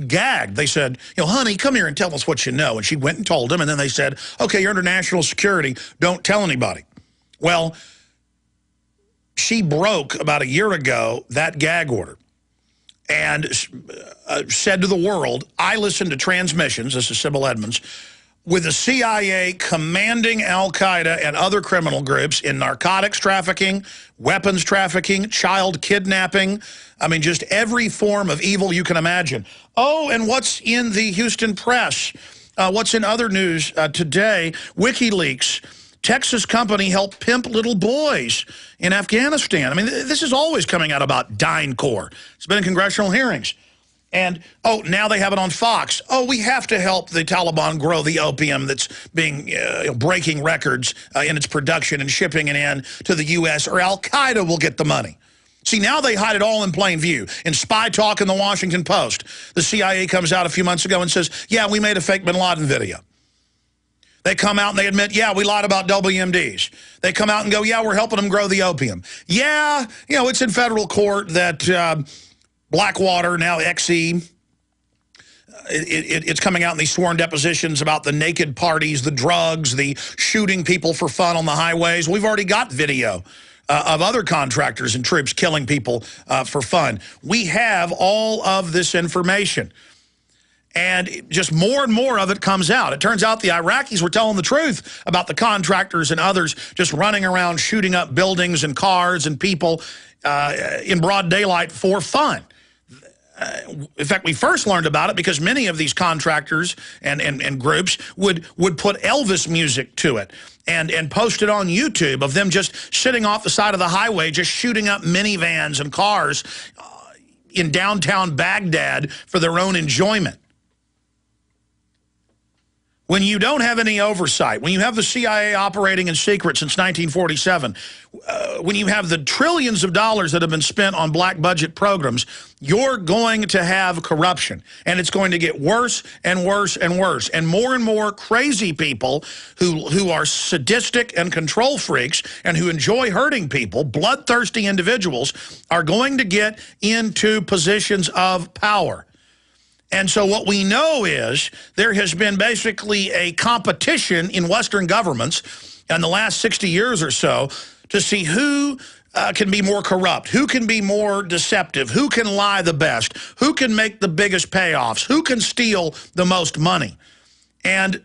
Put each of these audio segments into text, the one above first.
gagged. They said, honey, come here and tell us what you know. And she went and told him, and then they said, okay, you're under national security. Don't tell anybody. Well, she broke about a year ago that gag order and said to the world, I listened to transmissions, this is Sybil Edmonds, with the CIA commanding al-Qaeda and other criminal groups in narcotics trafficking, weapons trafficking, child kidnapping. I mean, just every form of evil you can imagine. Oh, and what's in the Houston press? What's in other news today? WikiLeaks. Texas company helped pimp little boys in Afghanistan. I mean, this is always coming out about DynCorp. It's been in congressional hearings. And, oh, now they have it on Fox. Oh, we have to help the Taliban grow the opium that's being breaking records in its production and shipping it in to the U.S., or al-Qaeda will get the money. See, now they hide it all in plain view. In spy talk in the Washington Post, the CIA comes out a few months ago and says, yeah, we made a fake bin Laden video. They come out and they admit, yeah, we lied about WMDs. They come out and go, yeah, we're helping them grow the opium. Yeah, it's in federal court that Blackwater, now XE, it's coming out in these sworn depositions about the naked parties, the drugs, the shooting people for fun on the highways. We've already got video of other contractors and troops killing people for fun. We have all of this information. And just more and more of it comes out. It turns out the Iraqis were telling the truth about the contractors and others just running around shooting up buildings and cars and people in broad daylight for fun. In fact, we first learned about it because many of these contractors and groups would put Elvis music to it and post it on YouTube of them just sitting off the side of the highway, just shooting up minivans and cars in downtown Baghdad for their own enjoyment. When you don't have any oversight, when you have the CIA operating in secret since 1947, when you have the trillions of dollars that have been spent on black budget programs, you're going to have corruption. And it's going to get worse and worse and worse. And more crazy people who are sadistic and control freaks and who enjoy hurting people, bloodthirsty individuals, are going to get into positions of power. And so what we know is there has been basically a competition in Western governments in the last 60 years or so to see who can be more corrupt, who can be more deceptive, who can lie the best, who can make the biggest payoffs, who can steal the most money. And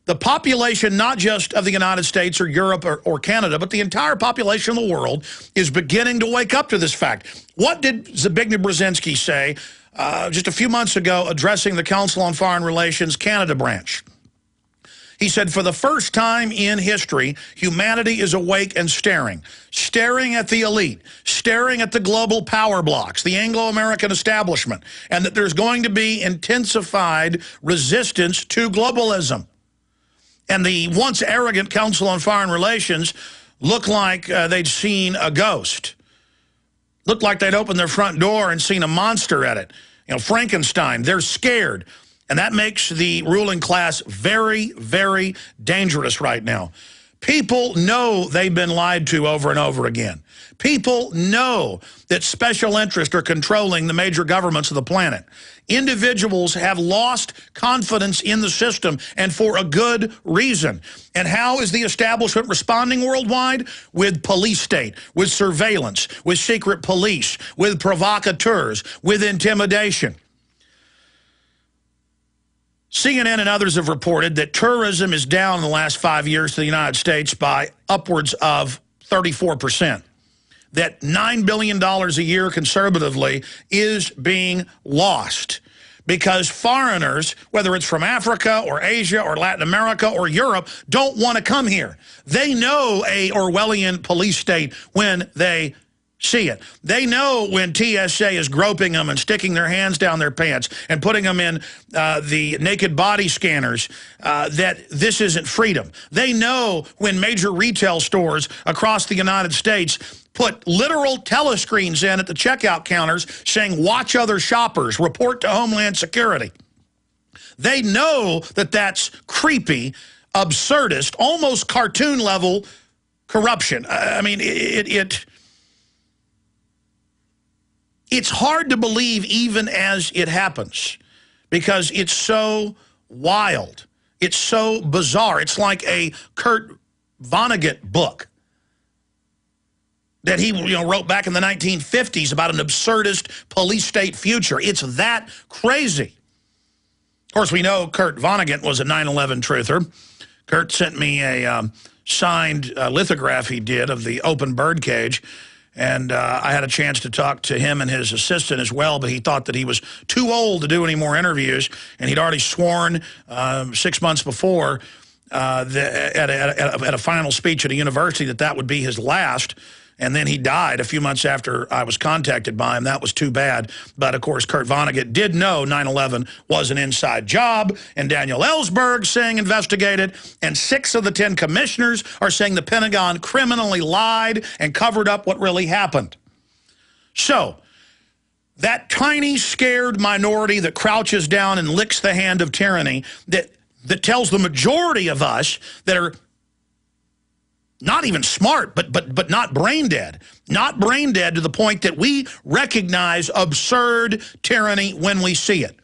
the population, not just of the United States or Europe or Canada, but the entire population of the world is beginning to wake up to this fact. What did Zbigniew Brzezinski say just a few months ago addressing the Council on Foreign Relations Canada branch? He said, for the first time in history, humanity is awake and staring at the elite, staring at the global power blocks, the Anglo-American establishment, and that there's going to be intensified resistance to globalism. And the once arrogant Council on Foreign Relations looked like they'd seen a ghost. Looked like they'd opened their front door and seen a monster at it. Frankenstein. They're scared. And that makes the ruling class very, very dangerous right now. People know they've been lied to over and over again. People know that special interests are controlling the major governments of the planet. Individuals have lost confidence in the system, and for a good reason. And how is the establishment responding worldwide? With police state, with surveillance, with secret police, with provocateurs, with intimidation. CNN and others have reported that tourism is down in the last 5 years to the United States by upwards of 34%. That $9 billion a year conservatively is being lost because foreigners, whether it's from Africa or Asia or Latin America or Europe, don't want to come here. They know a Orwellian police state when they see it. They know when TSA is groping them and sticking their hands down their pants and putting them in the naked body scanners that this isn't freedom. They know when major retail stores across the United States put literal telescreens in at the checkout counters saying, watch other shoppers, report to Homeland Security. They know that that's creepy, absurdist, almost cartoon level corruption. I mean, it's hard to believe even as it happens. because it's so wild. It's so bizarre. It's like a Kurt Vonnegut book that he wrote back in the 1950s about an absurdist police state future. It's that crazy. Of course, we know Kurt Vonnegut was a 9/11 truther. Kurt sent me a signed lithograph he did of the open birdcage, and I had a chance to talk to him and his assistant as well, but he thought that he was too old to do any more interviews, and he'd already sworn 6 months before at a final speech at a university that would be his last. And then he died a few months after I was contacted by him. That was too bad. But, of course, Kurt Vonnegut did know 9/11 was an inside job, and Daniel Ellsberg saying investigated, and 6 of the 10 commissioners are saying the Pentagon criminally lied and covered up what really happened. So that tiny, scared minority that crouches down and licks the hand of tyranny that tells the majority of us that are not even smart, but not brain dead. Not brain dead to the point that we recognize absurd tyranny when we see it.